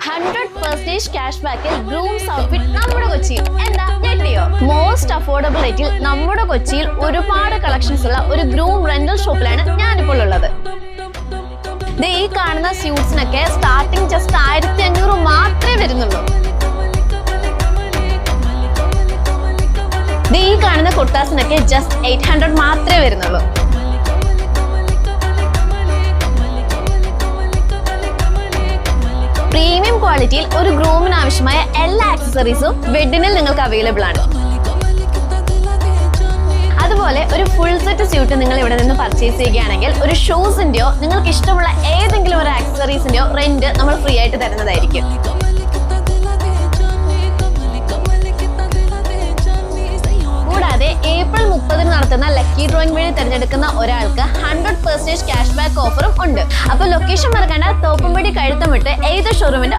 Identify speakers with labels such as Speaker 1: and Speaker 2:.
Speaker 1: 100% cash ബാക്കിൽ grooms outfit നമ്മുടെ കൊച്ചിയിൽ. എന്താ ഞെട്ടിയോ? മോസ്റ്റ് അഫോർഡബിൾ റേറ്റിൽ നമ്മുടെ കൊച്ചിയിൽ ഒരുപാട് കളക്ഷൻസ് ഉള്ള ഒരു ഗ്രൂം റെന്റൽ ഷോപ്പിലാണ് ഞാനിപ്പോൾ ഉള്ളത്. ഈ കാണുന്ന സ്യൂട്ട്സിനൊക്കെ സ്റ്റാർട്ടിംഗ് ജസ്റ്റ് 1500 മാത്രമേ വരുന്നുള്ളൂ. ഈ കാണുന്ന കുർത്താസിനൊക്കെ ജസ്റ്റ് 800 മാത്രമേ വരുന്നുള്ളൂ. പ്രീമിയം ക്വാളിറ്റിയിൽ ഒരു ഗ്രൂമിന് ആവശ്യമായ എല്ലാ ആക്സസറീസും വെഡിനിൽ നിങ്ങൾക്ക് അവൈലബിൾ ആണ്. അതുപോലെ ഒരു ഫുൾ സെറ്റ് സ്യൂട്ട് നിങ്ങൾ ഇവിടെ നിന്ന് പർച്ചേസ് ചെയ്യുകയാണെങ്കിൽ ഒരു ഷൂസിന്റെയോ നിങ്ങൾക്ക് ഇഷ്ടമുള്ള ഏതെങ്കിലും ഒരു ആക്സസറീസിന്റെയോ റെന്റ് നമ്മൾ ഫ്രീ ആയിട്ട് തരുന്നതായിരിക്കും. കൂടാതെ ഏപ്രിൽ 30 നടത്തുന്ന ലക്കി ഡ്രോയിങ് വഴി തിരഞ്ഞെടുക്കുന്ന ഒരാൾക്ക് 100% ക്യാഷ് ബാക്ക് ഓഫറും ഉണ്ട്. അപ്പൊ ലൊക്കേഷൻ മറക്കണ്ട, തോപ്പുംപടി കഴുത്തമിട്ട് ഏത് ഷോറൂമിന്റെ